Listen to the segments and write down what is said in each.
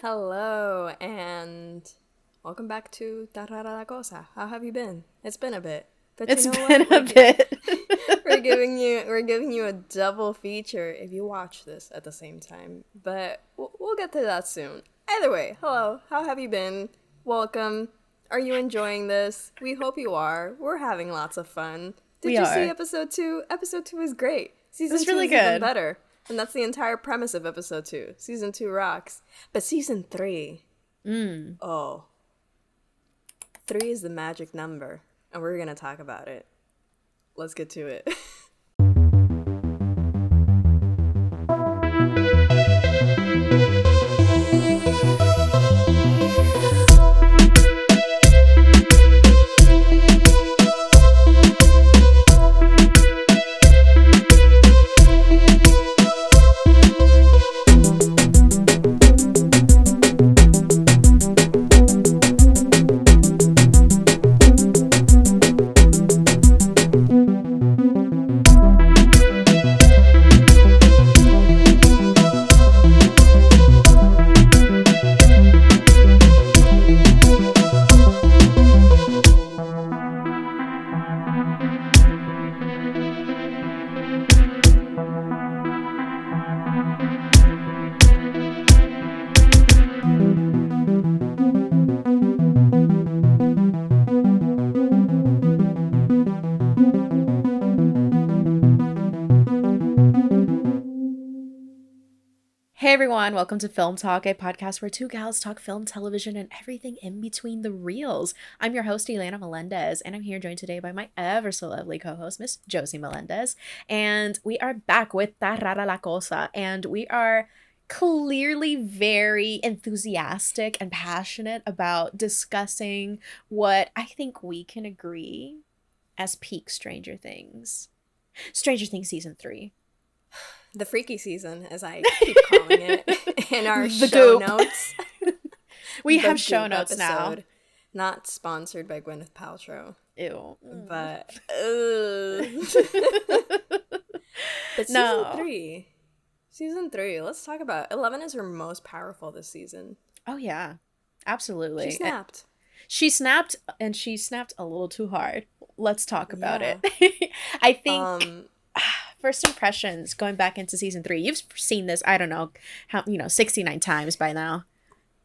Hello, and welcome back to Rara La Cosa. How have you been? It's been a bit. But it's been a bit. we're giving you a double feature if you watch this at the same time. But we'll get to that soon. Either way, hello. How have you been? Welcome. Are you enjoying this? We hope you are. We're having lots of fun. Did you see episode 2? Episode 2 is great. Season 2 really is good. Even better. And that's the entire premise of episode 2. Season 2 rocks. But season 3... Oh. 3 is the magic number. And we're going to talk about it. Let's get to it. Hey everyone, welcome to Filmme Talk, a podcast where two gals talk film, television, and everything in between the reels. I'm your host, Elena Melendez, and I'm here joined today by my ever so lovely co-host, Miss Josie Melendez. And we are back with Rara La Cosa, and we are clearly very enthusiastic and passionate about discussing what I think we can agree as peak Stranger Things. Stranger Things Season 3. The freaky season, as I keep calling it, in our show notes. We have show notes now. Not sponsored by Gwyneth Paltrow. Ew. But, but Season 3, let's talk about it. 11 is her most powerful this season. Oh, yeah. Absolutely. She snapped. And she snapped a little too hard. Let's talk about it. I think... First impressions going back into season 3. You've seen this, I don't know, 69 times by now.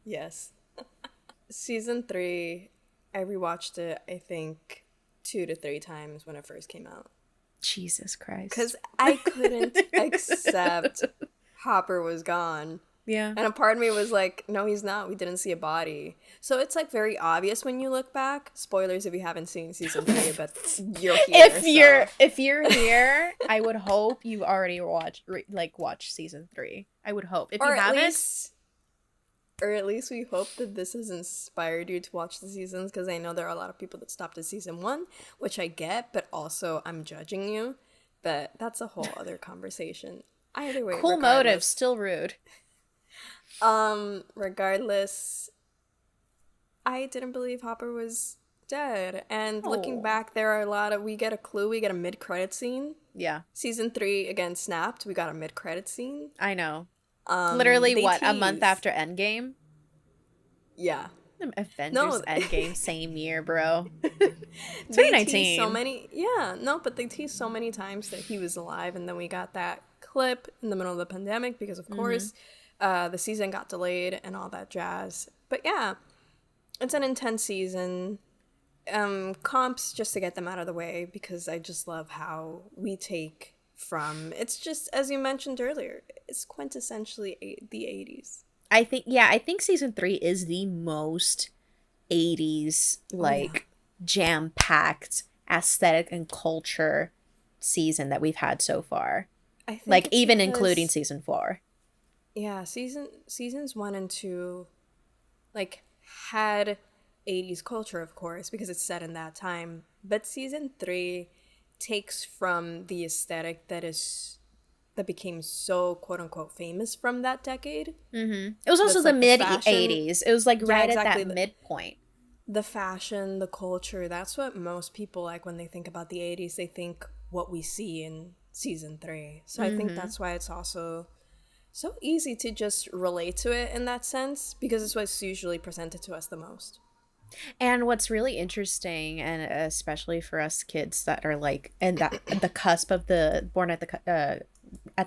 Yes. Season 3, I rewatched it, I think, 2 to 3 times when it first came out. Jesus Christ. Because I couldn't accept Hopper was gone. Yeah. And a part of me was like, no, he's not. We didn't see a body. So it's like very obvious when you look back. Spoilers if you haven't seen season 3, but you're here. If you're here, I would hope you already watched season 3. I would hope. If you haven't, or at least we hope that this has inspired you to watch the seasons, because I know there are a lot of people that stopped at season 1, which I get, but also I'm judging you. But that's a whole other conversation. Either way, cool motive, still rude. Regardless, I didn't believe Hopper was dead. And looking back, there are we get a clue, we get a mid-credit scene. Yeah. Season 3, again, snapped, we got a mid-credit scene. I know. Literally, a month after Endgame? Yeah. Avengers Endgame, same year, bro. 2019. But they teased so many times that he was alive, and then we got that clip in the middle of the pandemic, because of course... the season got delayed and all that jazz. But yeah, it's an intense season. Comps, just to get them out of the way, because I just love how we take from... It's just, as you mentioned earlier, it's quintessentially the 80s. I think season 3 is the most 80s, jam-packed aesthetic and culture season that we've had so far. I think even including season 4. Yeah, seasons 1 and 2, had 80s culture, of course, because it's set in that time. But season 3 takes from the aesthetic that became so quote unquote famous from that decade. Mm-hmm. It was also the mid 80s. It was at that midpoint. The fashion, the culture, that's what most people like when they think about the 80s. They think what we see in season 3. So I think that's why it's also so easy to just relate to it in that sense because it's what's usually presented to us the most. And what's really interesting, and especially for us kids that are like in that the cusp of the born at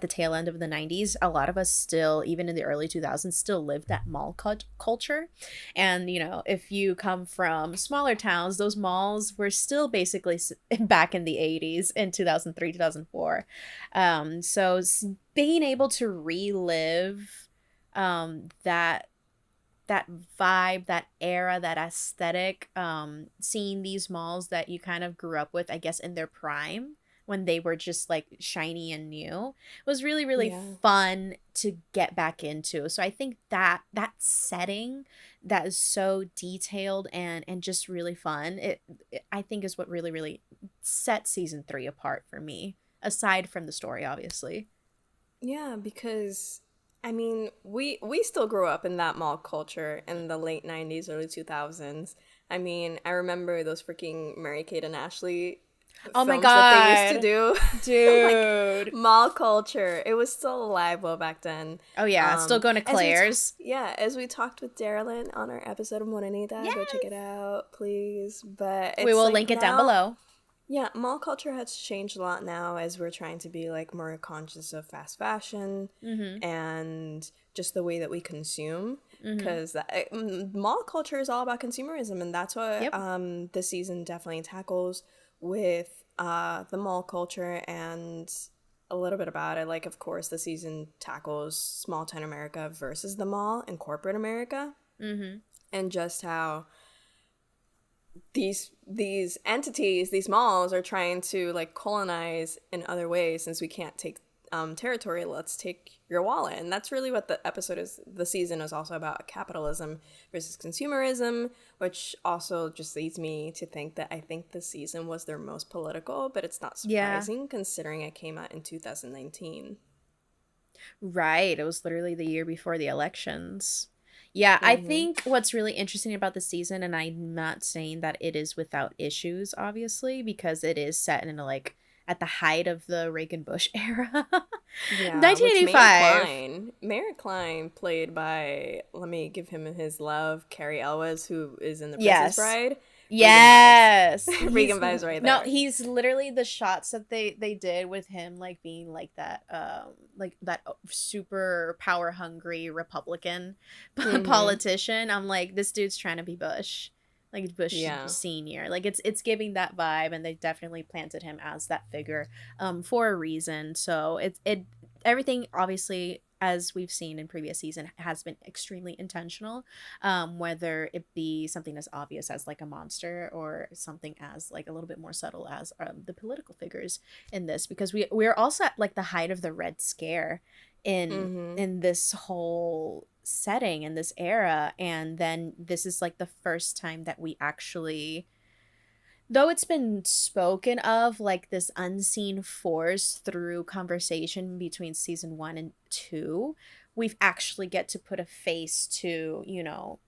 the tail end of the 90s, a lot of us still, even in the early 2000s, still lived that mall culture. And you know, if you come from smaller towns, those malls were still basically back in the 80s, in 2003, 2004. So being able to relive that vibe, that era, that aesthetic, seeing these malls that you kind of grew up with, I guess, in their prime when they were just like shiny and new, was really, really Yeah. fun to get back into. So I think that setting that is so detailed and just really fun, it I think is what really, really set season 3 apart for me, aside from the story, obviously. Yeah, because I mean, we still grew up in that mall culture in the late 90s, early 2000s. I mean, I remember those freaking Mary-Kate and Ashley Oh my films that they used to god, do. Like dude. mall culture. It was still alive well back then. Oh yeah, still going to Claire's. As we talked with Darilyn on our episode of Morenita, go check Yes. it out, please. But We it's will like link it down now, below. yeah, mall culture has changed a lot now as we're trying to be like more conscious of fast fashion Mm-hmm. and just the way that we consume. Mm-hmm. Because mall culture is all about consumerism, and that's what Yep. this season definitely tackles with the mall culture and a little bit about it. Like, of course, the season tackles small town America versus the mall and corporate America, Mm-hmm. and just how these entities, these malls, are trying to like colonize in other ways. Since we can't take territory, let's take your wallet. And that's really what the season is also about: capitalism versus consumerism, which also just leads me to think that I think the season was their most political, but it's not Yeah. surprising considering it came out in 2019. Right. It was literally the year before the elections. Yeah, I Mm-hmm. think what's really interesting about the season, and I'm not saying that it is without issues, obviously, because it is set in a, like at the height of the Reagan Bush era. Yeah, which 1985. Mayor Klein, played by, let me give him his love, Carrie Elwes, who is in The Princess Yes. Bride. Reagan vibes. Yes. Reagan vibes right No, there. he's literally the shots that they did with him like being like that super power hungry Republican Mm-hmm. politician. I'm like, this dude's trying to be Bush. Like Bush Yeah. senior. Like it's giving that vibe, and they definitely planted him as that figure for a reason. So it everything, obviously, as we've seen in previous season, has been extremely intentional, whether it be something as obvious as like a monster, or something as like a little bit more subtle as the political figures in this, because we're also at like the height of the Red Scare in Mm-hmm. in this whole setting, in this era. And then this is like the first time that we actually, though it's been spoken of like this unseen force through conversation between season 1 and 2, we've actually get to put a face to, you know,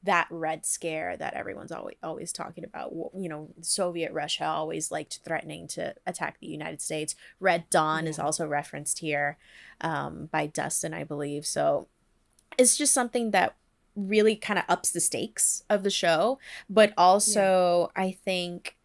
that Red Scare that everyone's always talking about. You know, Soviet Russia always liked threatening to attack the United States. Red Dawn is Yeah. also referenced here, by Dustin, I believe. So it's just something that really kind of ups the stakes of the show, but Yeah. also I think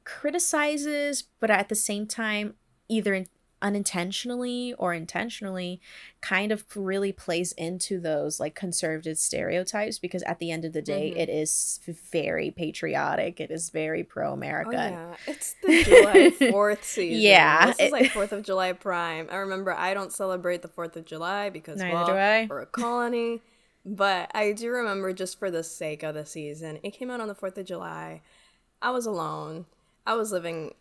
criticizes, but at the same time, either unintentionally or intentionally, kind of really plays into those like conservative stereotypes, because at the end of the day, Mm-hmm. it is very patriotic. It is very pro Oh America. yeah. It's the July 4th season. Yeah, This is like 4th of July prime. I remember I don't celebrate the 4th of July because, neither do well, I. we're a colony. But I do remember, just for the sake of the season, it came out on the 4th of July. I was alone. I was doing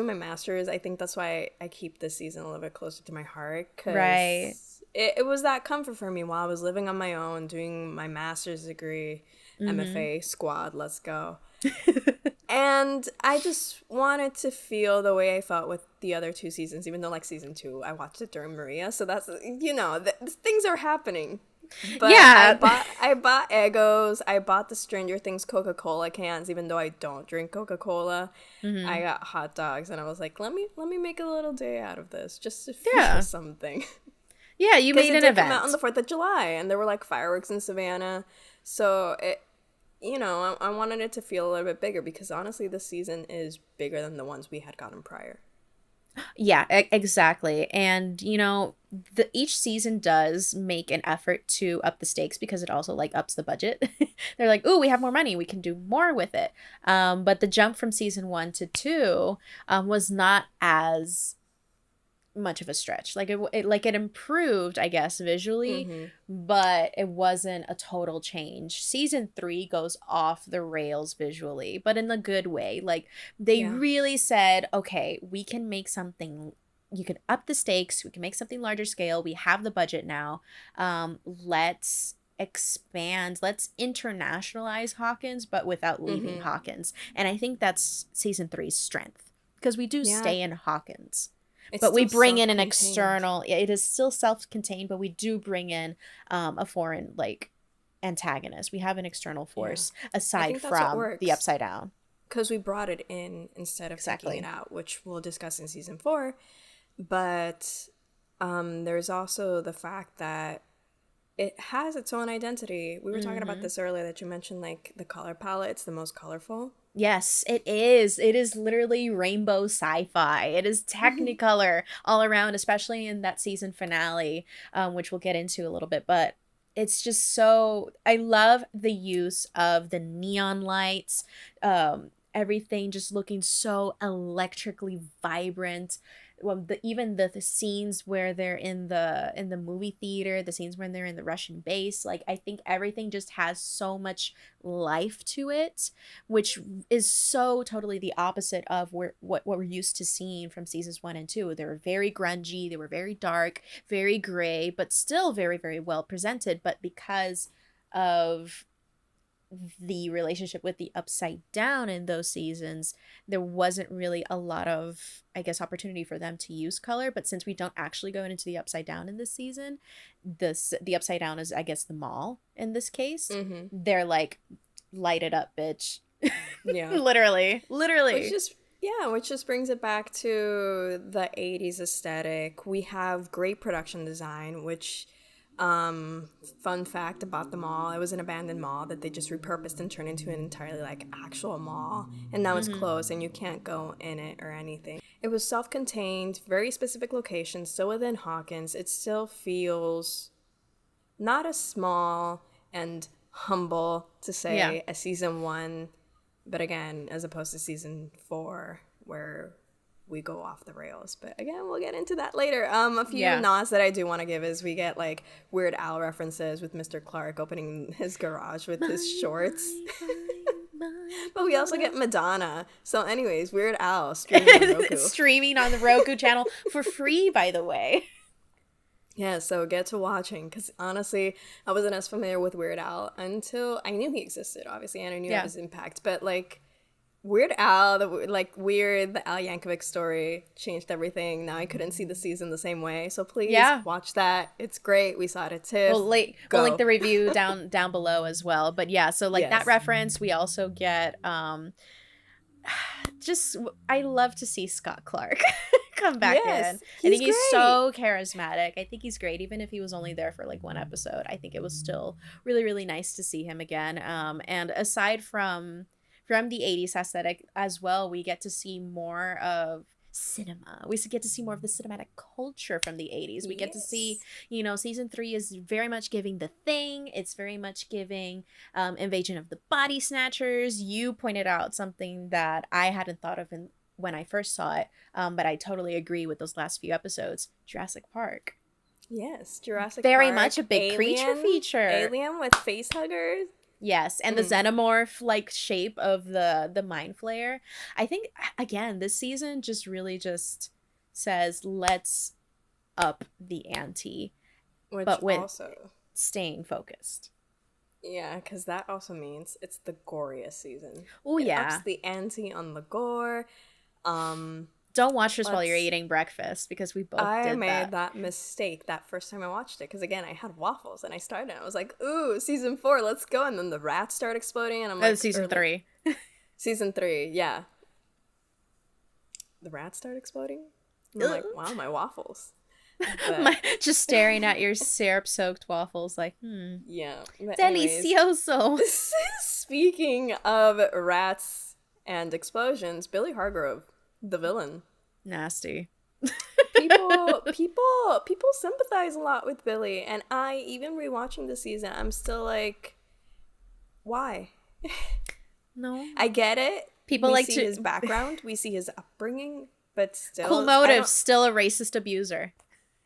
my master's. I think that's why I keep this season a little bit closer to my heart, Right. because it was that comfort for me while I was living on my own, doing my master's degree, Mm-hmm. MFA squad, let's go. And I just wanted to feel the way I felt with the other two seasons, even though, like, season 2, I watched it during Maria, so that's, things are happening. But Yeah. I bought Eggos. I bought the Stranger Things Coca-Cola cans, even though I don't drink Coca-Cola. I Mm-hmm. got hot dogs, and I was like, let me make a little day out of this, just to feel Yeah. something. Yeah, you made an Because it did come out event. on the 4th of July, and there were, like, fireworks in Savannah. So, I wanted it to feel a little bit bigger because, honestly, this season is bigger than the ones we had gotten prior. Yeah, exactly. And each season does make an effort to up the stakes because it also like ups the budget. They're like, "Ooh, we have more money. We can do more with it." But the jump from season 1 to 2 was not as much of a stretch. Like it improved, I guess, visually, Mm-hmm. but it wasn't a total change. Season 3 goes off the rails visually, but in the good way. Like they Yeah. really said, okay, we can make something, you can up the stakes, we can make something larger scale. We have the budget now. Let's expand, let's internationalize Hawkins, but without leaving Mm-hmm. Hawkins. And I think that's season 3's strength because we do Yeah. stay in Hawkins. It's But we still bring in an self-contained. external, it is still self-contained, but we do bring in a foreign, like, antagonist. We have an external Yeah. force I aside think that's what from the works. Upside Down. Because we brought it in instead of taking it Exactly. out, which we'll discuss in season 4. But there's also the fact that it has its own identity. We were talking about this earlier that you mentioned, like, the color palette. It's the most colorful. Yes, it is. It is literally rainbow sci-fi. It is technicolor all around, especially in that season finale, which we'll get into a little bit. But it's just so, I love the use of the neon lights, everything just looking so electrically vibrant. Well, even the scenes where they're in the movie theater, the scenes when they're in the Russian base, like I think everything just has so much life to it, which is so totally the opposite of what we're used to seeing from seasons 1 and 2. They were very grungy, they were very dark, very gray, but still very, very well presented. But because of the relationship with the Upside Down in those seasons, there wasn't really a lot of, I guess, opportunity for them to use color. But since we don't actually go into the Upside Down in this season, the Upside Down is, I guess, the mall in this case. Mm-hmm. They're like, light it up, bitch. Yeah. Literally. Which just brings it back to the 80s aesthetic. We have great production design, which, fun fact about the mall, it was an abandoned mall that they just repurposed and turned into an entirely, like, actual mall. And now it's closed and you can't go in it or anything. It was self-contained, very specific location, still within Hawkins. It still feels not as small and humble to say Yeah. as season 1, but again, as opposed to season 4, where we go off the rails. But again, we'll get into that later. A few nods that I do want to give is we get, like, Weird Al references with Mr. Clark opening his garage with his shorts. But we also get Madonna. So anyways, Weird Al streaming on Roku. Streaming on the Roku channel for free, by the way. Yeah, so get to watching, because honestly, I wasn't as familiar with Weird Al until I knew he existed, obviously, and I knew of his impact. But, like, Weird Al, the Al Yankovic story changed everything. Now I couldn't see the season the same way, so please watch that. It's great. We saw it at TIFF. We'll link the review down below as well. But yeah, so like that reference, we also get just, I love to see Scott Clark come back in. I think he's so charismatic. I think he's great, even if he was only there for like one episode. I think it was still really, really nice to see him again. And aside from the 80s aesthetic as well, we get to see more of cinema. We get to see more of the cinematic culture from the 80s. We get to see, season 3 is very much giving The Thing. It's very much giving Invasion of the Body Snatchers. You pointed out something that I hadn't thought of when I first saw it, but I totally agree with those last few episodes. Jurassic Park. Yes, Jurassic very Park. Much a big creature feature. Alien with face huggers. Yes, and the xenomorph like shape of the mind flayer. I think again, this season just really just says let's up the ante, but with also staying focused. Yeah, because that also means it's the goriest season. Oh yeah, ups the ante on the gore. Don't watch this while you're eating breakfast, because we both did that. I made that mistake that first time I watched it, because again, I had waffles and I started and I was like, ooh, season 4, let's go. And then the rats start exploding and I'm like, season 3. Season 3, yeah. The rats start exploding? And I'm like, wow, my waffles. But Just staring at your syrup-soaked waffles like, yeah. But anyways, delicioso. speaking of rats and explosions, Billy Hargrove, the villain. Nasty. People sympathize a lot with Billy, and I, even rewatching the season, I'm still like, why? No. I get it. People we like see to his background, we see his upbringing, but still, cool motive, still a racist abuser.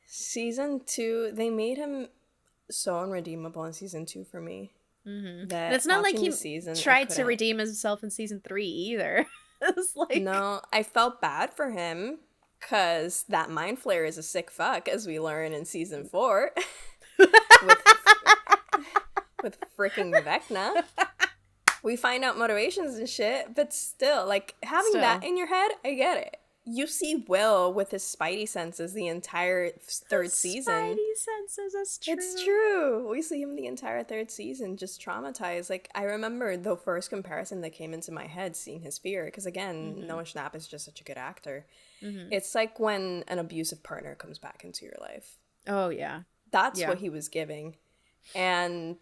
Season 2, they made him so unredeemable in season 2 for me. And it's not like he tried to redeem himself in season 3 either. It's like, no, I felt bad for him because that mind flare is a sick fuck, as we learn in season 4 with freaking Vecna. We find out motivations and shit, but still, like, having that in your head, I get it. You see Will with his spidey senses the entire third season. Spidey senses, that's true. It's true. We see him the entire third season just traumatized. Like, I remember the first comparison that came into my head seeing his fear, because again, Noah Schnapp is just such a good actor. It's like when an abusive partner comes back into your life. Oh, yeah. That's what he was giving. And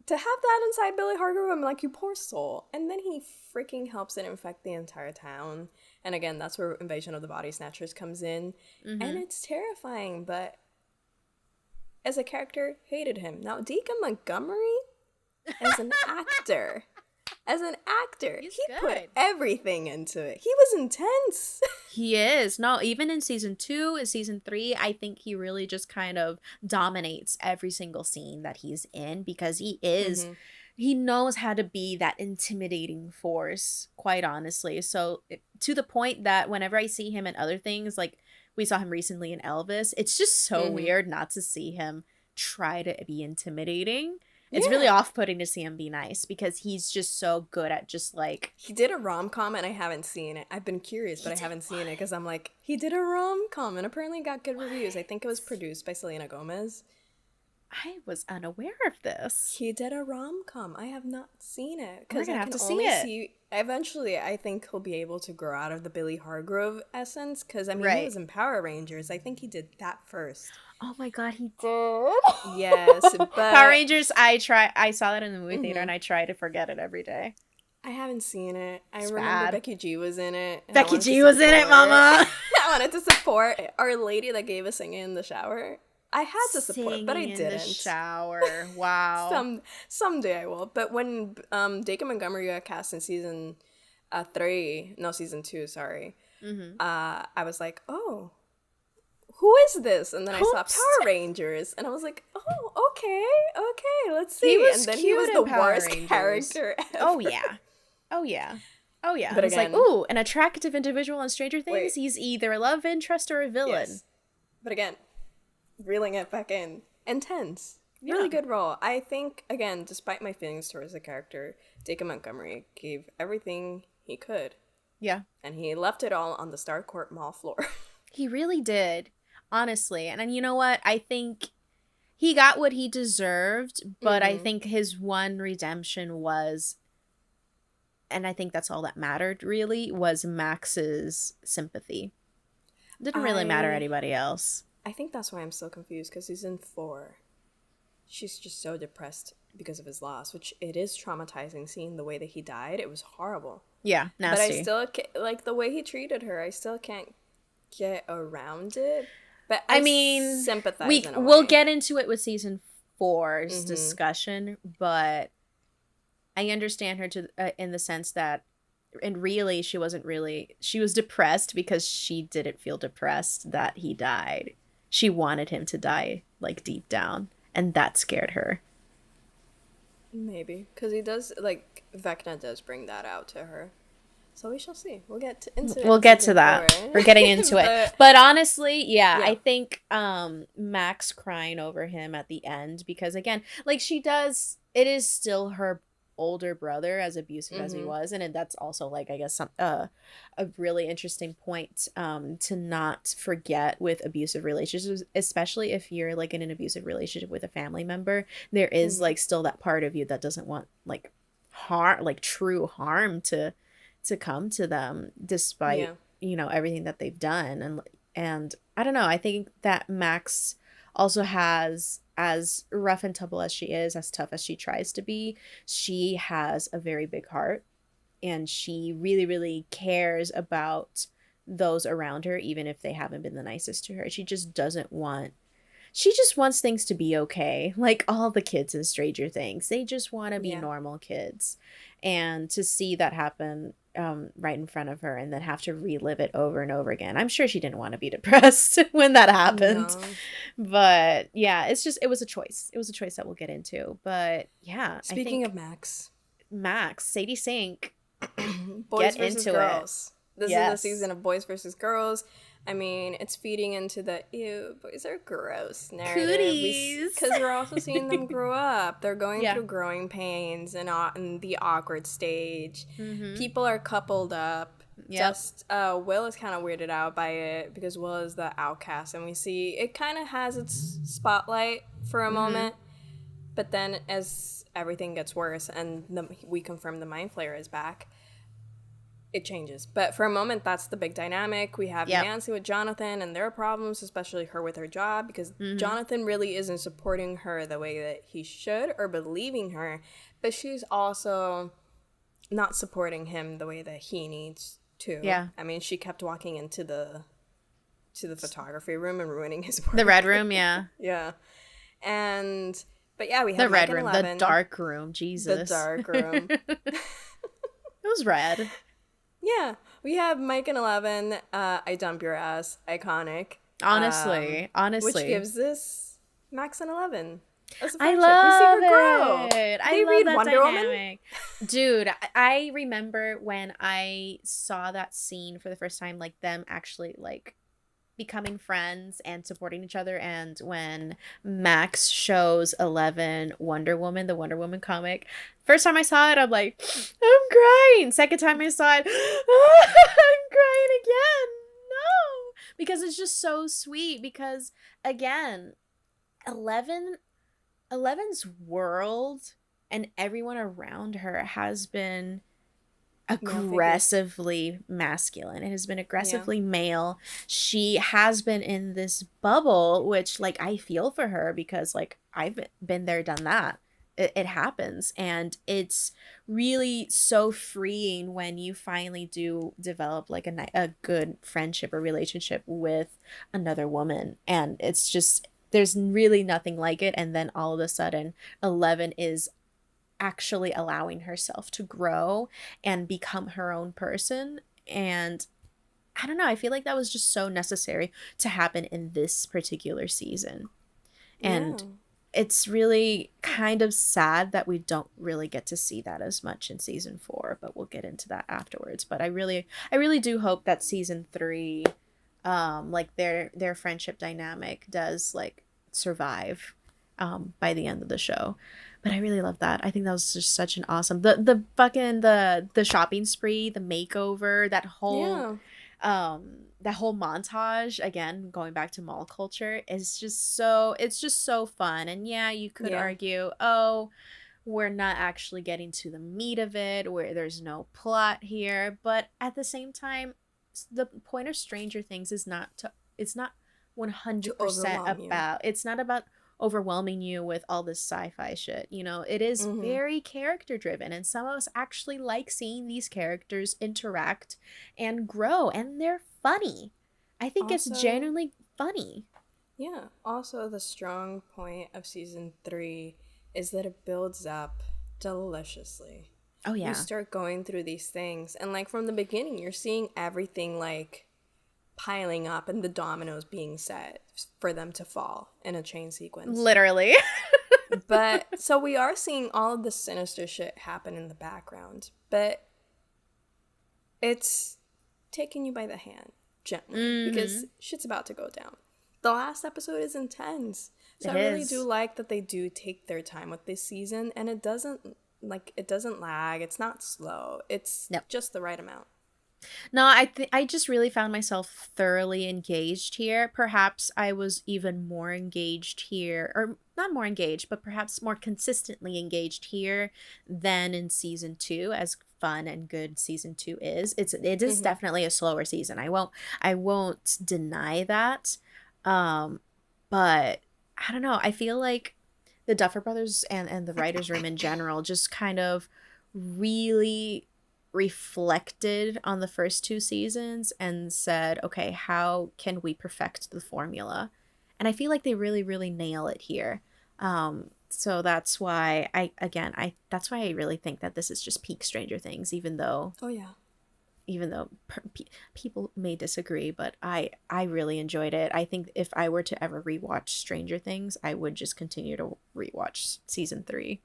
to have that inside Billy Hargrove, I'm like, you poor soul. And then he freaking helps it infect the entire town. And again, that's where Invasion of the Body Snatchers comes in. And it's terrifying, but as a character, hated him. Now, Deacon Montgomery, as an actor, he put everything into it. He was intense. He is. No, even in season 2 and season 3, I think he really just kind of dominates every single scene that he's in, because he is... He knows how to be that intimidating force, quite honestly. So to the point that whenever I see him in other things, like we saw him recently in Elvis, it's just so weird not to see him try to be intimidating. It's really off-putting to see him be nice, because he's just so good at just like... He did a rom-com and I haven't seen it. I've been curious, but I haven't seen it because I'm like, he did a rom-com and apparently got good reviews. I think it was produced by Selena Gomez. I was unaware of this. He did a rom-com. I have not seen it because I I have can to only see it. see. Eventually, I think he'll be able to grow out of the Billy Hargrove essence, because I mean, he was in Power Rangers. I think he did that first. Oh my god, he did. Yes, but Power Rangers. I saw that in the movie theater, and I try to forget it every day. I haven't seen it. I It's remember bad. Becky G was in it. and Becky I wanted G to was in it, support- mama. I wanted to support Our Lady that gave us singing in the shower. I had to support, but I Singing didn't. in the shower. Wow. Someday I will. But when Deacon Montgomery got cast in season 2, sorry. I was like, oh, who is this? And then I saw Power Rangers, and I was like, oh, okay, let's see. He was and then cute he was in the Power worst Rangers. character ever. Oh yeah. But It's again, like, ooh, an attractive individual in Stranger Things. Wait. He's either a love interest or a villain. Yes. But again, reeling it back in. Intense. Really good role. I think, again, despite my feelings towards the character, Deacon Montgomery gave everything he could. Yeah. And he left it all on the Starcourt Mall floor. He really did, honestly. And you know what? I think he got what he deserved, but I think his one redemption was, and I think that's all that mattered, really, was Max's sympathy. Didn't really matter anybody else. I think that's why I'm so confused, because season 4, she's just so depressed because of his loss, which it is traumatizing seeing the way that he died. It was horrible. Yeah, nasty. But I still, like, the way he treated her, I still can't get around it. But I mean, sympathize in a we'll way. get into it with season 4's discussion, but I understand her in the sense that, and really, she was depressed because she didn't feel depressed that he died. She wanted him to die, like, deep down, and that scared her. Maybe, because he does, like, Vecna does bring that out to her. So we shall see. We'll get into it. We'll get to that. We're getting into it. But honestly, yeah, I think Max crying over him at the end, because, again, like, she does, it is still her older brother, as abusive as he was, and that's also, like, I guess a really interesting point to not forget with abusive relationships, especially if you're, like, in an abusive relationship with a family member. There is like still that part of you that doesn't want, like, harm, like, true harm to come to them, despite you know, everything that they've done. And And I don't know, I think that Max also has, as rough and tumble as she is, as tough as she tries to be, she has a very big heart, and she really, really cares about those around her, even if they haven't been the nicest to her. She just wants things to be okay. Like all the kids in Stranger Things, they just want to be Yeah. normal kids. And to see that happen right in front of her and then have to relive it over and over again. I'm sure she didn't want to be depressed when that happened. No. But yeah, it was a choice. It was a choice that we'll get into. But yeah, I Speaking think of Max, Max, Sadie Sink, boys get versus into it. girls. This is a Yes. season of boys versus girls. I mean, it's feeding into the ew, boys are gross narrative. Cooties. Because we're also seeing them grow up. They're going Yeah. through growing pains and the awkward stage. Mm-hmm. People are coupled up. Yep. Just Will is kind of weirded out by it because Will is the outcast, and we see it kind of has its spotlight for a moment, but then as everything gets worse and we confirm the Mind Flayer is back, it changes. But for a moment, that's the big dynamic. We have Nancy with Jonathan and their problems, especially her with her job, because Jonathan really isn't supporting her the way that he should or believing her, but she's also not supporting him the way that he needs to. Yeah. I mean, she kept walking into the photography room and ruining his work. The red room, yeah. Yeah. But yeah, we have The red Mike and room, 11. the dark room, Jesus. The dark room. It was red. Yeah, we have Mike and 11, I dump your ass, iconic. Honestly. Which gives us Max and 11. As a I friendship. love we see her grow. it. They I love read that Wonder dynamic. Woman. Dude, I remember when I saw that scene for the first time, like them actually like becoming friends and supporting each other, and when Max shows 11 Wonder Woman, the Wonder Woman comic. First time I saw it, I'm like, I'm crying. Second time I saw it, I'm crying again. No. Because it's just so sweet, because again, 11's world and everyone around her has been aggressively masculine. It has been aggressively male. She has been in this bubble, which like I feel for her, because like I've been there, done that. It happens, and it's really so freeing when you finally do develop like a good friendship or relationship with another woman, and it's just, there's really nothing like it. And then all of a sudden 11 is actually allowing herself to grow and become her own person. And I don't know, I feel like that was just so necessary to happen in this particular season. And it's really kind of sad that we don't really get to see that as much in season 4, but we'll get into that afterwards. But I really do hope that season 3, like their friendship dynamic does like survive by the end of the show. But I really love that. I think that was just such an awesome, the fucking the shopping spree, the makeover, that whole montage, again going back to mall culture, is just so, it's just so fun. And yeah, you could argue, oh, we're not actually getting to the meat of it, where there's no plot here, but at the same time, the point of Stranger Things is not to, it's not 100% about, it's not about overwhelming you with all this sci-fi shit, you know. It is very character driven, and some of us actually like seeing these characters interact and grow, and they're funny. I think also, it's genuinely funny. Yeah. Also, the strong point of season 3 is that it builds up deliciously. Oh yeah. You start going through these things, and like from the beginning you're seeing everything like piling up and the dominoes being set for them to fall in a chain sequence. Literally. But so we are seeing all of the sinister shit happen in the background, but it's taking you by the hand gently because shit's about to go down. The last episode is intense. So I really do like that they do take their time with this season, and it doesn't lag, it's not slow. It's just the right amount. No, I just really found myself thoroughly engaged here. Perhaps I was even more engaged here, or not more engaged, but perhaps more consistently engaged here than in season 2, as fun and good season 2 is. It is definitely a slower season. I won't deny that. But I don't know. I feel like the Duffer Brothers and the writers' room in general just kind of really reflected on the first 2 seasons and said, okay, how can we perfect the formula? And I feel like they really, really nail it here. So that's why I really think that this is just peak Stranger Things, even though people may disagree, but I really enjoyed it. I think if I were to ever rewatch Stranger Things, I would just continue to rewatch season 3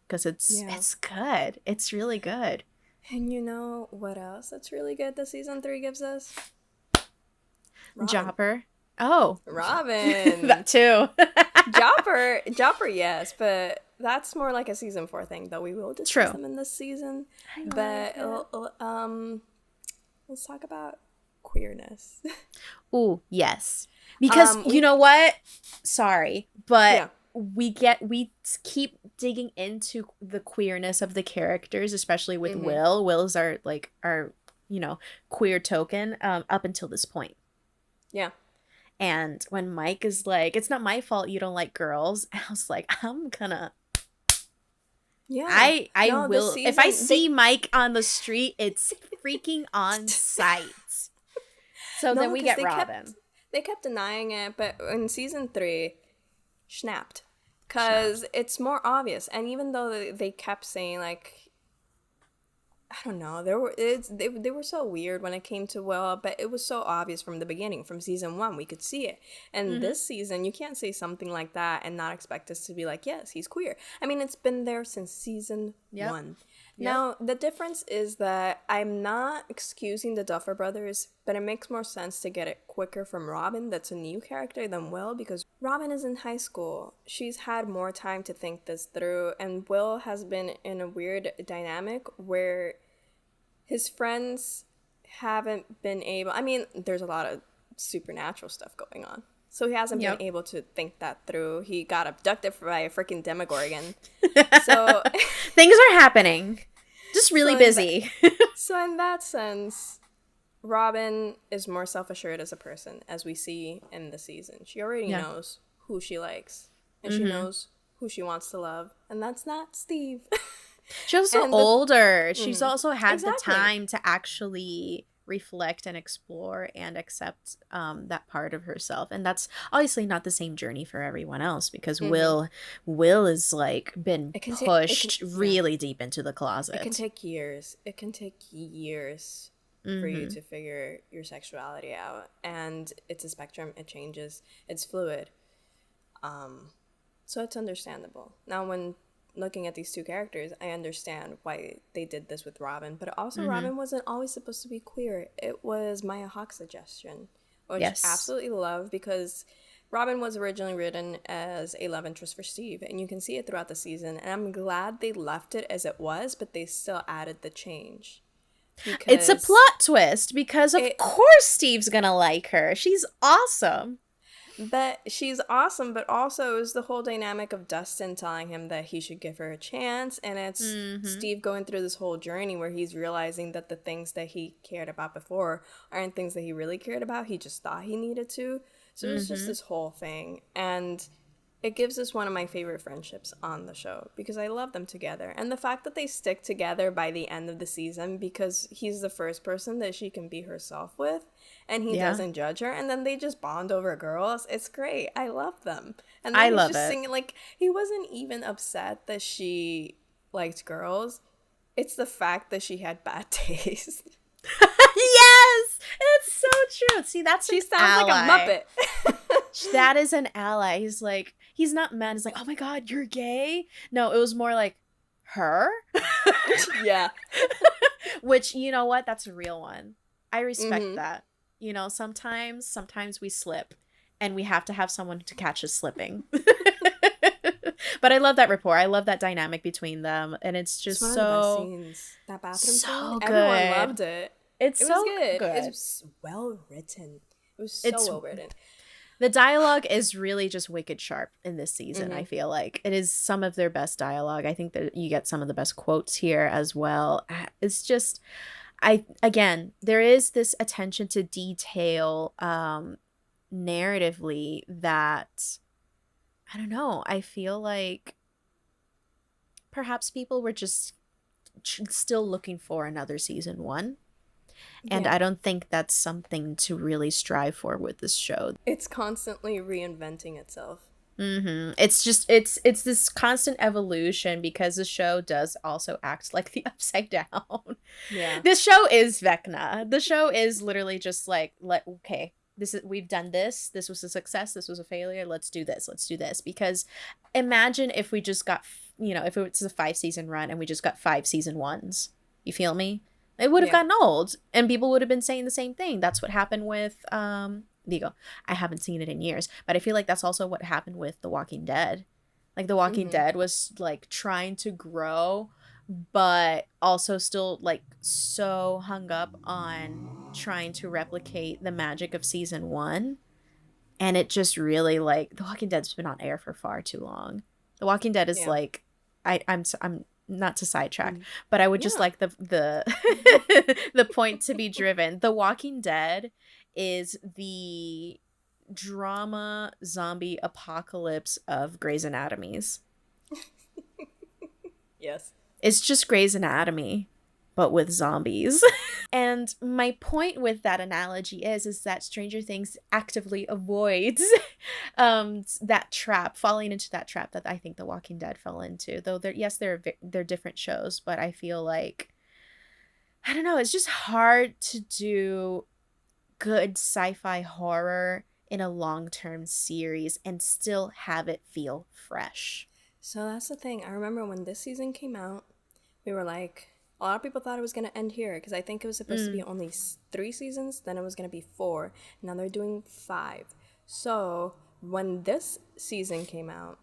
because it's good. It's really good. And you know what else that's really good that season 3 gives us? Robin. Jopper. Oh, Robin. That too. Jopper, yes, but that's more like a season 4 thing, though. We will discuss them in this season. But let's talk about queerness. Ooh, yes. Because you know what? Sorry, but we keep digging into the queerness of the characters, especially with Will. Will's our queer token up until this point. Yeah. And when Mike is like, it's not my fault you don't like girls, I was like, I'm gonna. Yeah. I will. If I see Mike on the street, it's freaking on sight. So then we get Robin. They kept denying it, but in season 3, snapped. Because it's more obvious. And even though they kept saying, like, I don't know, they were so weird when it came to Will, but it was so obvious from the beginning. From season 1, we could see it. And this season, you can't say something like that and not expect us to be like, yes, he's queer. I mean, it's been there since season 1. Yep. Now, the difference is that I'm not excusing the Duffer Brothers, but it makes more sense to get it quicker from Robin, that's a new character, than Will, because Robin is in high school. She's had more time to think this through, and Will has been in a weird dynamic where his friends haven't been able... I mean, there's a lot of supernatural stuff going on. So he hasn't been able to think that through. He got abducted by a freaking Demogorgon. So things are happening. Just really busy. So in that sense, Robin is more self-assured as a person, as we see in the season. She already knows who she likes. And she knows who she wants to love. And that's not Steve. She's also older. She's also had the time to actually reflect and explore and accept that part of herself, and that's obviously not the same journey for everyone else, because Will is like been pushed really deep into the closet. It can take years for you to figure your sexuality out, and it's a spectrum. It changes, it's fluid, so it's understandable. Now when looking at these 2 characters, I understand why they did this with Robin, but also Robin wasn't always supposed to be queer. It was Maya Hawke's suggestion, which I absolutely love, because Robin was originally written as a love interest for Steve, and you can see it throughout the season, and I'm glad they left it as it was, but they still added the change. It's a plot twist, because of course Steve's gonna like her. She's awesome. But she's awesome, but also is the whole dynamic of Dustin telling him that he should give her a chance, and it's Steve going through this whole journey where he's realizing that the things that he cared about before aren't things that he really cared about. He just thought he needed to. So it's just this whole thing, and it gives us one of my favorite friendships on the show, because I love them together. And the fact that they stick together by the end of the season, because he's the first person that she can be herself with, and he doesn't judge her, and then they just bond over girls. It's great. I love them. And then I love just singing, like, he wasn't even upset that she liked girls. It's the fact that she had bad taste. Yes, it's so true. See, that's she sounds like a Muppet. That is an ally. He's like, he's not mad. He's like, oh my god, you're gay. No, it was more like, her. Yeah. Which, you know what? That's a real one. I respect that. You know, sometimes we slip, and we have to have someone to catch us slipping. But I love that rapport. I love that dynamic between them, and it's just one of the best scenes. That bathroom scene, good. Everyone loved it. It was so good. It was well written. It was so well written. The dialogue is really just wicked sharp in this season, Mm-hmm. I feel like. It is some of their best dialogue. I think that you get some of the best quotes here as well. It's just, again, there is this attention to detail narratively that, I don't know, I feel like perhaps people were just still looking for another season 1. And Yeah. I don't think that's something to really strive for with this show. It's constantly reinventing itself. It's just it's this constant evolution because the show does also act like the Upside Down. Yeah. This show is Vecna. The show is literally just like, okay, we've done this. This was a success. This was a failure. Let's do this. Let's do this. Because imagine if we just got, if it was a 5-season run and we just got 5 season 1s. You feel me? It would have gotten old, and people would have been saying the same thing. That's what happened with Digo. I haven't seen it in years, but I feel like that's also what happened with The Walking Dead. Like The Walking Dead was like trying to grow, but also still like so hung up on trying to replicate the magic of season 1. And it just really, like, The Walking Dead's been on air for far too long. The Walking Dead is like, I'm not to sidetrack, but I would just like the the point to be driven. The Walking Dead is the drama zombie apocalypse of Grey's Anatomies. Yes. It's just Grey's Anatomy, but with zombies. And my point with that analogy is that Stranger Things actively avoids that trap, falling into that trap that I think The Walking Dead fell into. Though they're different shows, but I feel like, I don't know, it's just hard to do good sci-fi horror in a long-term series and still have it feel fresh. So that's the thing. I remember when this season came out, we were like, a lot of people thought it was going to end here because I think it was supposed to be only 3 seasons, then it was going to be 4. Now they're doing 5. So when this season came out,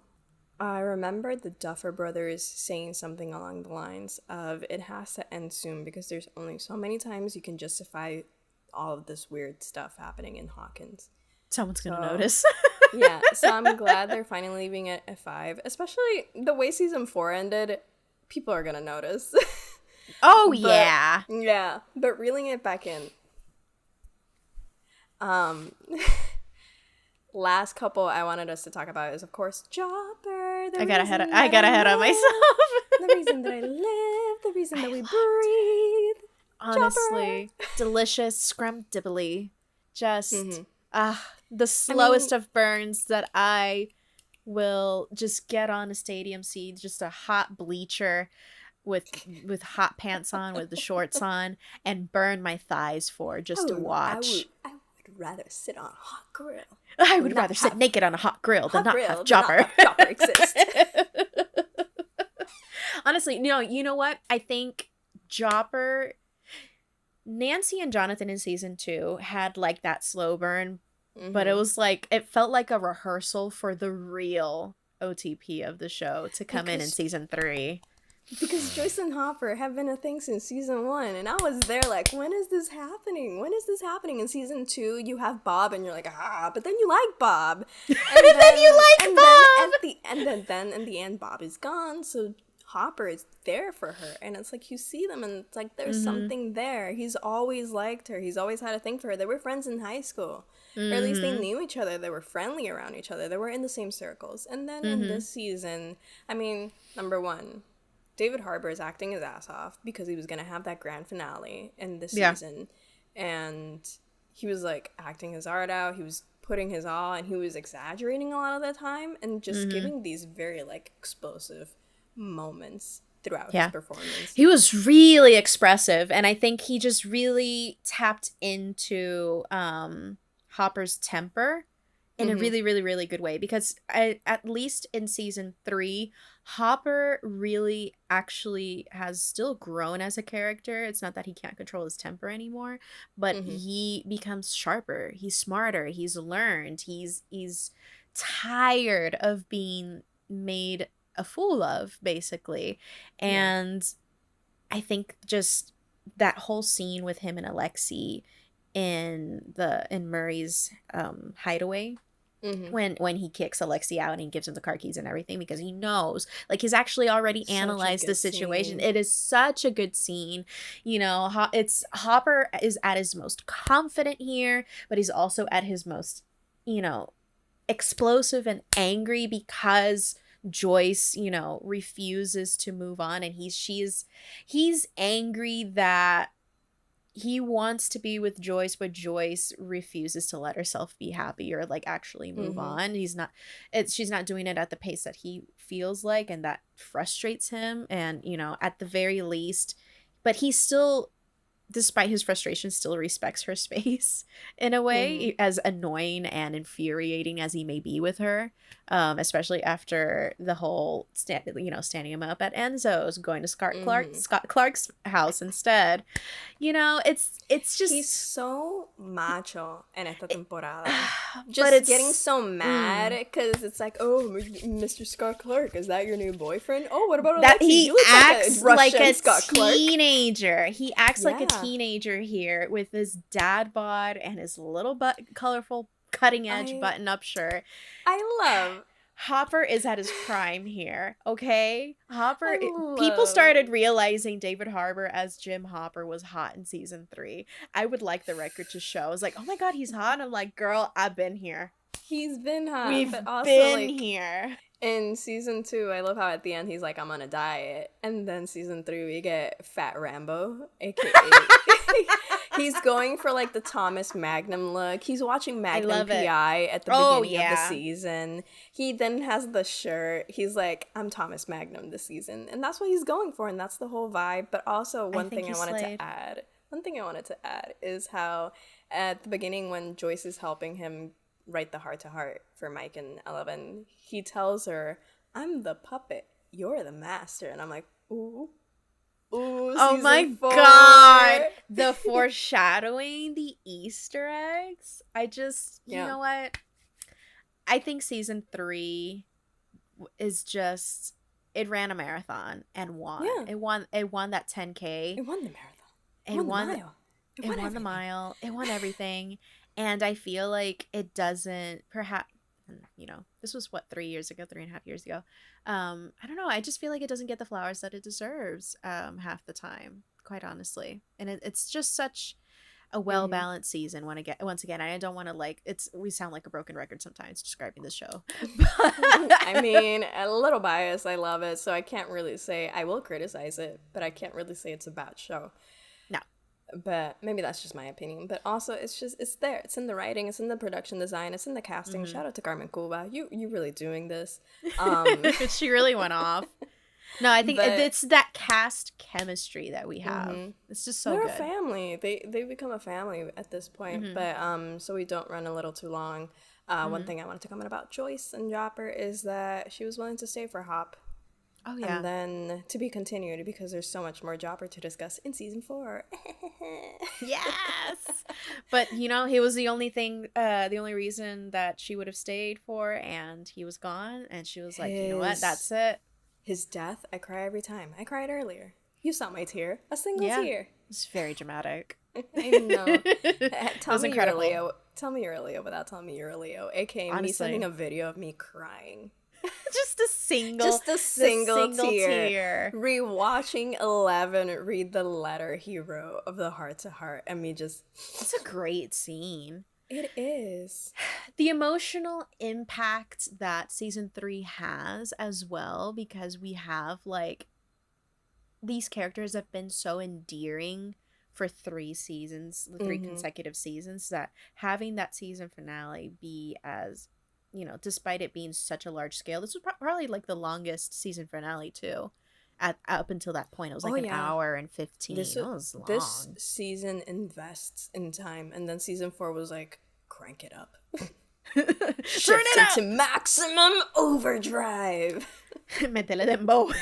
I remember the Duffer Brothers saying something along the lines of, it has to end soon because there's only so many times you can justify all of this weird stuff happening in Hawkins. Someone's going to notice. Yeah, so I'm glad they're finally leaving it at 5. Especially the way season 4 ended, people are going to notice. Oh, yeah. Yeah, but reeling it back in. Last couple I wanted us to talk about is, of course, Chopper. I got ahead of myself. The reason that I live, the reason that we breathe. Honestly, delicious, scrumptibbly. Just, the slowest of burns that I will just get on a stadium seat, just a hot bleacher with hot pants on, with the shorts on, and burn my thighs for just to watch. I would rather sit on a hot grill. I would rather sit naked on a hot grill than not have Chopper. Chopper exist. Honestly, you know what? I think Chopper, Nancy and Jonathan in season 2 had like that slow burn, but it was like, it felt like a rehearsal for the real OTP of the show to come in season 3. Because Joyce and Hopper have been a thing since season 1, and I was there like, when is this happening? When is this happening? In season 2, you have Bob, and you're like, but then you like Bob. And then you like Bob! Then in the end, Bob is gone, so Hopper is there for her. And it's like, you see them, and it's like, there's something there. He's always liked her. He's always had a thing for her. They were friends in high school. Or at least they knew each other. They were friendly around each other. They were in the same circles. And then in this season, I mean, number 1, David Harbour is acting his ass off because he was going to have that grand finale in this season. And he was, like, acting his art out. He was putting his all, and he was exaggerating a lot of the time and just giving these very, like, explosive moments throughout his performance. He was really expressive, and I think he just really tapped into Hopper's temper in a really, really, really good way, because at least in season 3, Hopper really actually has still grown as a character. It's not that he can't control his temper anymore, but he becomes sharper. He's smarter. He's learned. He's tired of being made a fool of, basically. And I think just that whole scene with him and Alexei in Murray's hideaway, when he kicks Alexi out and he gives him the car keys and everything, because he knows, like, he's actually already analyzed the situation. It is such a good scene. You know, it's Hopper is at his most confident here, but he's also at his most, you know, explosive and angry because Joyce, you know, refuses to move on, and he's angry that he wants to be with Joyce, but Joyce refuses to let herself be happy or like actually move on. She's not doing it at the pace that he feels like, and that frustrates him. And, you know, at the very least, but he still, despite his frustration, still respects her space in a way, as annoying and infuriating as he may be with her, especially after the whole standing him up at Enzo's, going to Scott Clark's house instead. You know, it's just, he's so macho en esta temporada. Just getting so mad because it's like, oh, Mr. Scott Clark, is that your new boyfriend? Oh, what about that? Alexi? He acts like a Scott teenager. Clark. He acts like a teenager here with his dad bod and his little colorful cutting edge button up shirt. I love Hopper is at his prime here, okay? People started realizing David Harbour as Jim Hopper was hot in season 3. I would like the record to show. I was like, oh my god, he's hot. And I'm like, girl, I've been here. He's been hot. We've but also, been like, here. In season 2, I love how at the end he's like, I'm on a diet. And then season 3, we get Fat Rambo, a.k.a. he's going for like the Thomas Magnum look. He's watching Magnum P.I. at the beginning of the season. He then has the shirt. He's like, I'm Thomas Magnum this season. And that's what he's going for. And that's the whole vibe. But also one thing I wanted to add is how at the beginning when Joyce is helping him write the heart-to-heart for Mike and Eleven, he tells her, I'm the puppet, you're the master. And I'm like, ooh, oh my 4. God, the foreshadowing, the Easter eggs. I just, you know what, I think season 3 is just, it ran a marathon and won. It won that 10K. It won the marathon. It won the mile. It won everything. And I feel like it doesn't, perhaps, you know, this was 3.5 years ago. I don't know. I just feel like it doesn't get the flowers that it deserves half the time, quite honestly. And it's just such a well-balanced season. Once again, I don't want to we sound like a broken record sometimes describing this show. I mean, a little biased. I love it. So I can't really say, I will criticize it, but I can't really say it's a bad show. But maybe that's just my opinion. But also, it's there. It's in the writing. It's in the production design. It's in the casting. Shout out to Carmen Cuba. You really doing this. She really went off. No, I think it's that cast chemistry that we have. It's just so they're good. They're a family. They become a family at this point. But so we don't run a little too long. One thing I wanted to comment about Joyce and Jopper is that she was willing to stay for Hop. Oh, yeah. And then to be continued because there's so much more Jopper to discuss in season 4. Yes. But, you know, he was the only reason that she would have stayed for, and he was gone. And she was like, you know what? That's it. His death, I cry every time. I cried earlier. You saw my tear. A single tear. It's very dramatic. I know. Tell me you're a Leo. Tell me you're a Leo without telling me you're a Leo. AKA me sending a video of me crying. Just a single tear. Rewatching 11 read the letter he wrote of the heart-to-heart, and me just... It's a great scene. It is. The emotional impact that season 3 has as well, because we have, like, these characters have been so endearing for 3 seasons, 3 consecutive seasons, that having that season finale be as... You know, despite it being such a large scale, this was probably like the longest season finale too. Up until that point, it was like an hour and 15. It was long. This season invests in time, and then season 4 was like, crank it up, shift it to maximum overdrive. Metele dembow,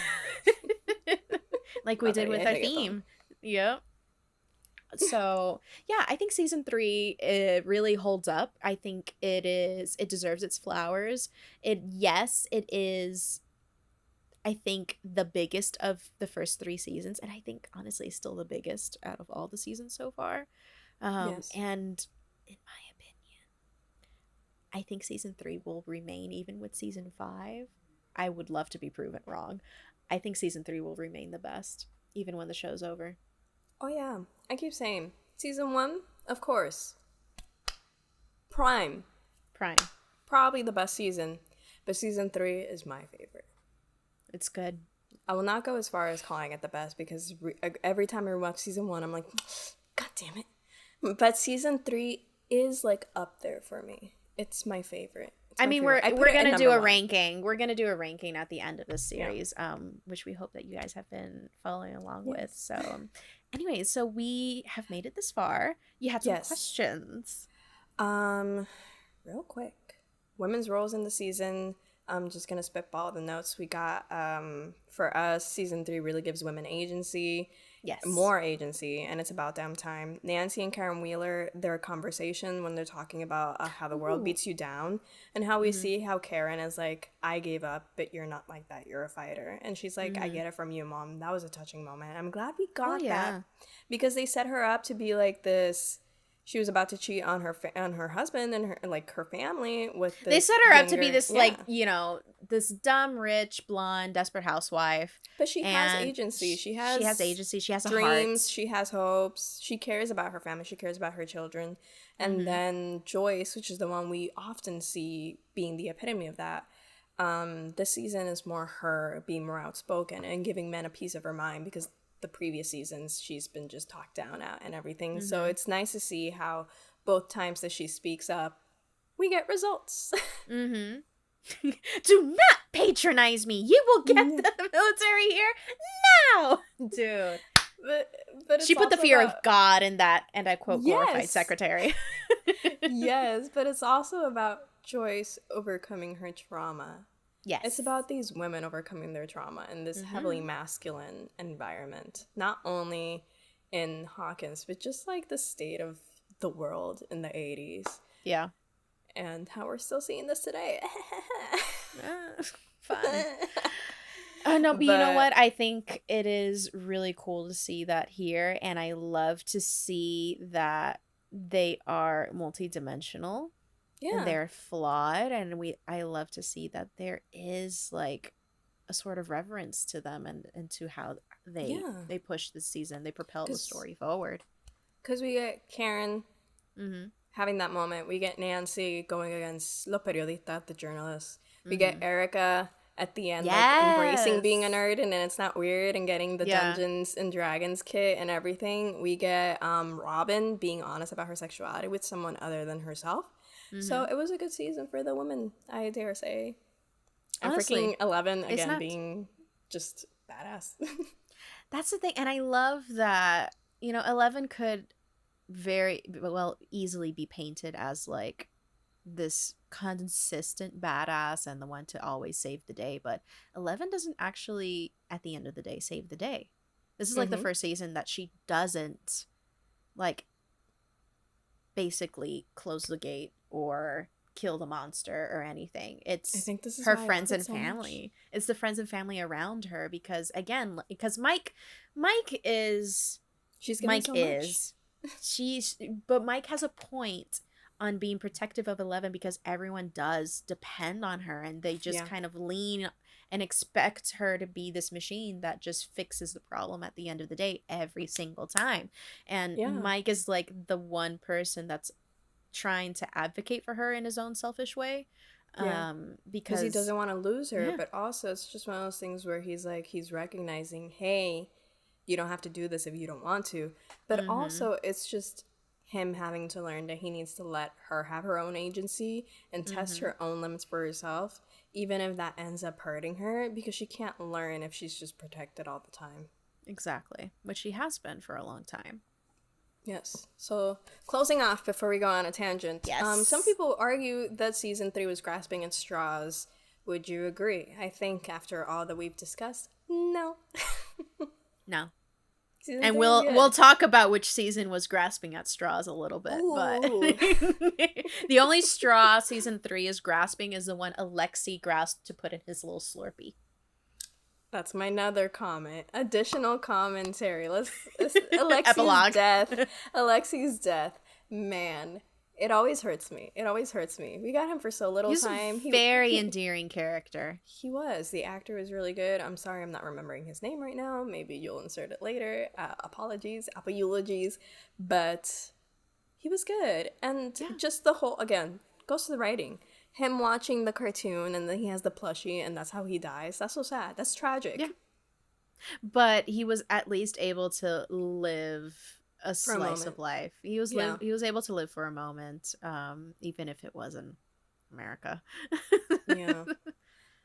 like we did with our theme. Yep. So yeah, I think season 3 it really holds up. I think it deserves its flowers. It is, I think, the biggest of the first 3 seasons, and I think honestly still the biggest out of all the seasons so far. And in my opinion, I think season 3 will remain even with season 5. I would love to be proven wrong. I think season 3 will remain the best, even when the show's over. Oh yeah, I keep saying season 1, of course, prime, probably the best season, but season 3 is my favorite. It's good. I will not go as far as calling it the best because every time I watch season 1, I'm like, God damn it! But season 3 is like up there for me. It's my favorite. I mean, we're gonna do a ranking. We're gonna do a ranking at the end of this series, which we hope that you guys have been following along with. So, anyway, so we have made it this far. You had some questions. Real quick, women's roles in the season. I'm just gonna spitball the notes we got. For us, season 3 really gives women agency. Yes. More agency, and it's about damn time. Nancy and Karen Wheeler, their conversation when they're talking about how the world beats you down, and how we see how Karen is like, I gave up, but you're not like that. You're a fighter. And she's like, I get it from you, Mom. That was a touching moment. I'm glad we got that. Because they set her up to be like this. She was about to cheat on her husband and her family with this. They set her up to be this like, you know, this dumb, rich, blonde, desperate housewife. But she has agency. She has agency. She has dreams. A heart. She has hopes. She cares about her family. She cares about her children. And then Joyce, which is the one we often see being the epitome of that. This season is more her being more outspoken and giving men a piece of her mind, because the previous seasons she's been just talked down at and everything. So it's nice to see how both times that she speaks up, we get results. Do not patronize me. You will get the military here now, dude. But she put the fear of God in that, and I quote, glorified secretary. Yes, but it's also about Joyce overcoming her trauma. Yes. It's about these women overcoming their trauma in this heavily masculine environment. Not only in Hawkins, but just like the state of the world in the 80s. Yeah. And how we're still seeing this today. Fun. No, but you know what? I think it is really cool to see that here. And I love to see that they are multidimensional. Yeah. And they're flawed, and I love to see that there is like a sort of reverence to them and to how they push this season. They propel the story forward. Because we get Karen having that moment. We get Nancy going against Lo Periodista, the journalist. We get Erica at the end, like embracing being a nerd, and then it's not weird, and getting the Dungeons and Dragons kit and everything. We get Robin being honest about her sexuality with someone other than herself. So it was a good season for the women, I dare say. And freaking 11 again being just badass. That's the thing. And I love that, you know, 11 could easily be painted as like this consistent badass and the one to always save the day. But 11 doesn't actually, at the end of the day, save the day. This is like the first season that she doesn't like basically close the gate or kill the monster or anything. It's, I think this is her friends and family. It's the friends and family around her, because Mike is Mike is but Mike has a point on being protective of 11 because everyone does depend on her, and they just kind of lean and expect her to be this machine that just fixes the problem at the end of the day every single time. And Mike is like the one person that's trying to advocate for her in his own selfish way, because he doesn't want to lose her, but also it's just one of those things where he's recognizing, hey, you don't have to do this if you don't want to, but also it's just him having to learn that he needs to let her have her own agency and test her own limits for herself, even if that ends up hurting her, because she can't learn if she's just protected all the time. Exactly, which she has been for a long time. Yes. So, closing off before we go on a tangent. Yes. Some people argue that season 3 was grasping at straws. Would you agree? I think after all that we've discussed, no. No. And we'll talk about which season was grasping at straws a little bit. Ooh. But the only straw season 3 is grasping is the one Alexei grasped to put in his little Slurpee. That's my another comment. Additional commentary. Let's Alexei's death. Alexei's death. Man, It always hurts me. It always hurts me. We got him for so little time. He's a very endearing character. He was. The actor was really good. I'm sorry I'm not remembering his name right now. Maybe you'll insert it later. Apologies. Apologies. But he was good. And just the whole, again, goes to the writing. Him watching the cartoon and then he has the plushie and that's how he dies. That's so sad. That's tragic. Yeah. But he was at least able to live a slice of life. He was able to live for a moment, even if it was in America. Yeah.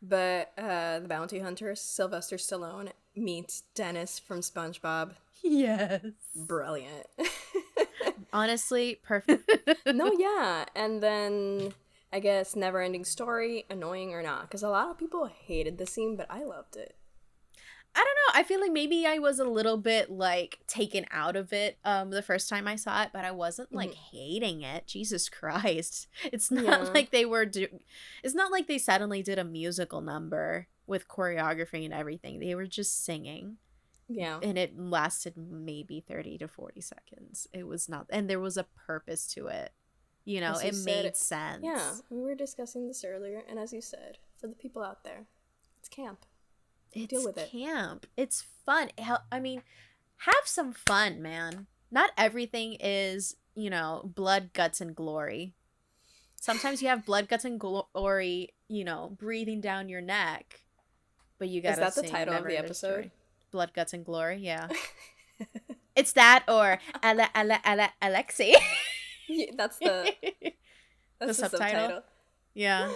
But the bounty hunter, Sylvester Stallone, meets Dennis from SpongeBob. Yes. Brilliant. Honestly, perfect. No, yeah. And then I guess Never Ending Story, annoying or not, because a lot of people hated the scene, but I loved it. I don't know. I feel like maybe I was a little bit like taken out of it the first time I saw it, but I wasn't like hating it. Jesus Christ. It's not like they were it's not like they suddenly did a musical number with choreography and everything. They were just singing. Yeah. And it lasted maybe 30 to 40 seconds. It was not, and there was a purpose to it. You know, it made sense. Yeah. We were discussing this earlier, and as you said, for the people out there, it's camp. Deal with it. Camp. It's fun. I mean, have some fun, man. Not everything is, you know, blood, guts, and glory. Sometimes you have blood, guts, and glory, you know, breathing down your neck. But you gotta. Is that the title of the episode? Blood, guts, and glory. Yeah. It's that or Alexi. Yeah, that's the subtitle. Yeah.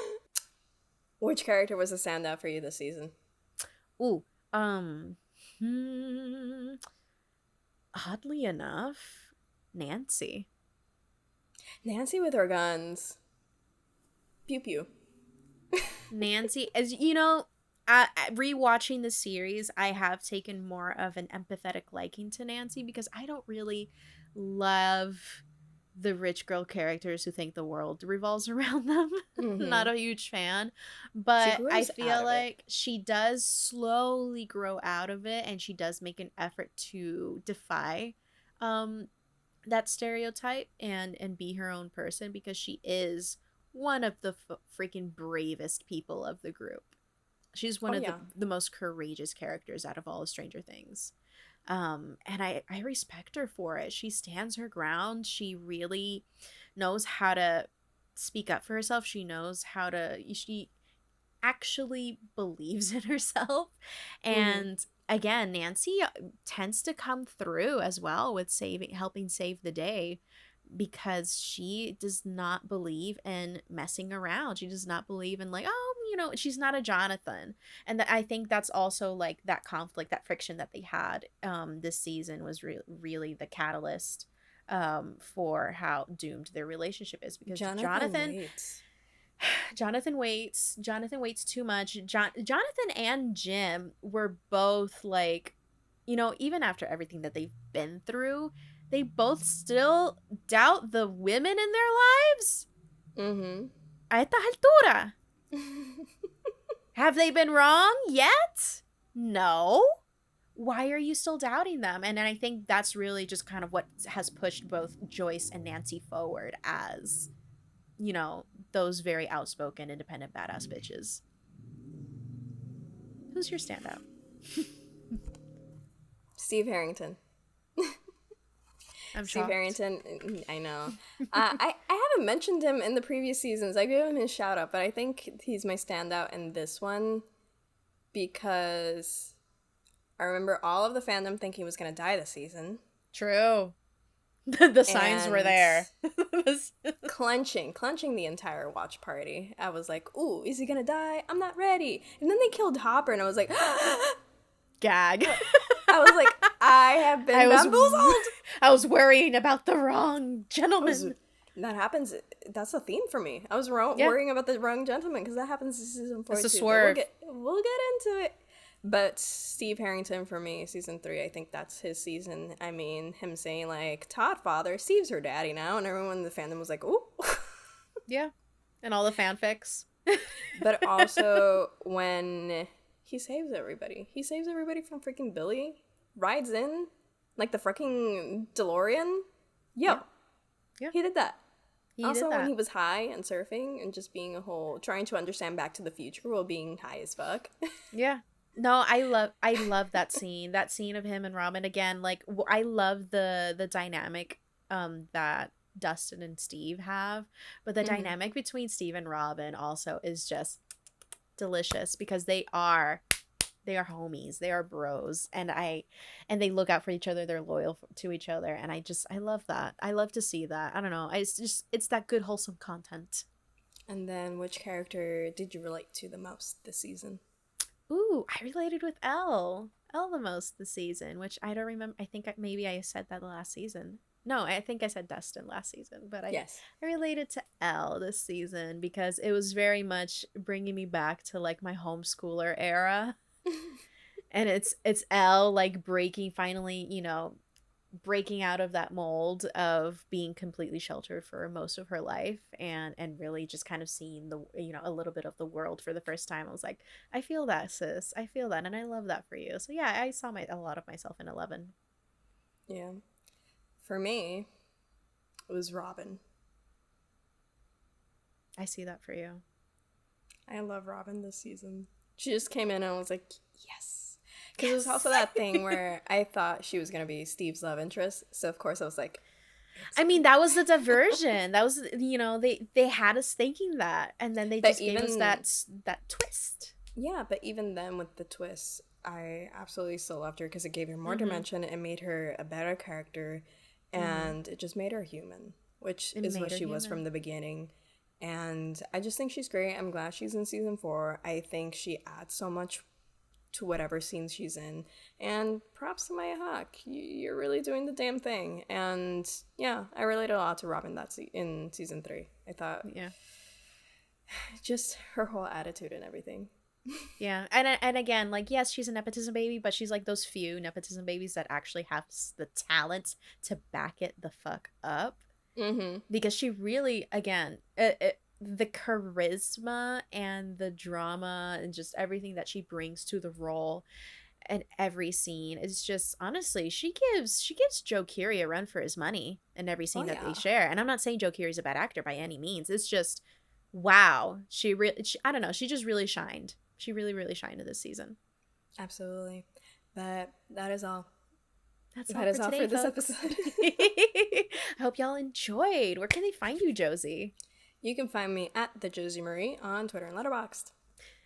Which character was a standout for you this season? Ooh, oddly enough, Nancy. Nancy with her guns. Pew pew. Nancy, as you know, rewatching the series, I have taken more of an empathetic liking to Nancy because I don't really love the rich girl characters who think the world revolves around them. Not a huge fan, but I feel like she does slowly grow out of it, and she does make an effort to defy that stereotype and be her own person, because she is one of the freaking bravest people of the group. She's one of the most courageous characters out of all of Stranger Things. And I respect her for it. She stands her ground. She really knows how to speak up for herself. She actually believes in herself. And again, Nancy tends to come through as well with helping save the day, because she does not believe in messing around. She does not believe in like, oh, you know, she's not a Jonathan. And I think that's also like that conflict, that friction that they had this season was really the catalyst for how doomed their relationship is, because Jonathan waits too much. Jonathan and Jim were both like, you know, even after everything that they've been through, they both still doubt the women in their lives. A esta altura. Have they been wrong yet? No. Why are you still doubting them? And I think that's really just kind of what has pushed both Joyce and Nancy forward as, you know, those very outspoken, independent, badass bitches. Who's your standout? Steve Harrington. I'm Steve shocked. Harrington, I know. I haven't mentioned him in the previous seasons. I gave him his shout out, but I think he's my standout in this one because I remember all of the fandom thinking he was going to die this season. True. The signs were there. clenching the entire watch party. I was like, ooh, is he going to die? I'm not ready. And then they killed Hopper, and I was like, gag. I was like, I have been bamboozled. I was worrying about the wrong gentleman. That happens. That's a theme for me. I was worrying about the wrong gentleman because that happens in season 4 too. It's a swerve. We'll get into it. But Steve Harrington for me, season 3, I think that's his season. I mean, him saying like, Todd father, Steve's her daddy now, and everyone in the fandom was like, ooh. Yeah. And all the fanfics. But also when he saves everybody. He saves everybody from freaking Billy. Rides in like the freaking DeLorean. Yo. Yeah. He did that. He also, did that. when he was high and surfing and just being trying to understand Back to the Future while being high as fuck. Yeah. No, I love that scene. That scene of him and Robin again. Like I love the dynamic that Dustin and Steve have, but the dynamic between Steve and Robin also is just delicious because they are homies, they are bros, and they look out for each other, they're loyal to each other, and I love that. I love to see that. I don't know, it's that good wholesome content. And then which character did you relate to the most this season? Ooh, I related with Elle the most this season, which I don't remember. I think maybe I said that last season. No, I think I said Dustin last season, but I related to Elle this season because it was very much bringing me back to like my homeschooler era. And it's Elle like finally, breaking out of that mold of being completely sheltered for most of her life and really just kind of seeing a little bit of the world for the first time. I was like, I feel that, sis. I feel that, and I love that for you. So yeah, I saw a lot of myself in 11. Yeah. For me, it was Robin. I see that for you. I love Robin this season. She just came in and I was like, yes. Because it was also that thing where I thought she was going to be Steve's love interest. So, of course, I was like... I mean, that was the diversion. That was, they had us thinking that. And then they just gave us that twist. Yeah, but even then with the twist, I absolutely still loved her because it gave her more dimension. It made her a better character. And it just made her human, which is what she was from the beginning. And I just think she's great. I'm glad she's in season 4. I think she adds so much to whatever scenes she's in. And props to Maya Hawke. You're really doing the damn thing. And yeah, I related a lot to Robin in season 3. I thought, just her whole attitude and everything. Yeah, and again, like, yes, she's a nepotism baby, but she's like those few nepotism babies that actually have the talent to back it the fuck up. Because she really, again, the charisma and the drama and just everything that she brings to the role and every scene is just, honestly, she gives Joe Keery a run for his money in every scene that they share. And I'm not saying Joe Keery's a bad actor by any means. It's just, wow, I don't know, she just really shined. She really, really shined in this season. Absolutely. But that is all. That is all for this episode. I hope y'all enjoyed. Where can they find you, Josie? You can find me at the Josie Marie on Twitter and Letterboxd.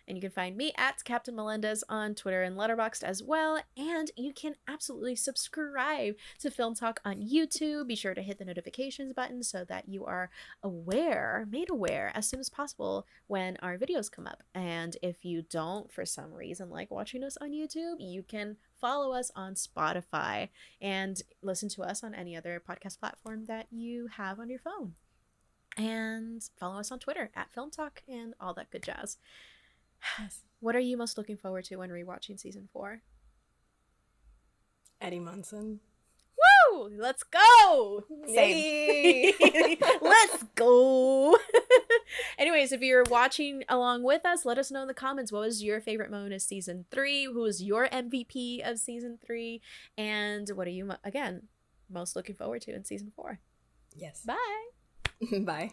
And you can find me at Captain Melendez on Twitter and Letterboxd as well. And you can absolutely subscribe to Film Talk on YouTube. Be sure to hit the notifications button so that you are made aware as soon as possible when our videos come up. And if you don't, for some reason, like watching us on YouTube, you can follow us on Spotify and listen to us on any other podcast platform that you have on your phone. And follow us on Twitter at Film Talk and all that good jazz. Yes. What are you most looking forward to when rewatching season 4? Eddie Munson. Woo! Let's go! Same. Let's go! Anyways, if you're watching along with us, let us know in the comments, what was your favorite moment of season 3? Who was your MVP of season 3? And what are you, again, most looking forward to in season 4? Yes. Bye! Bye.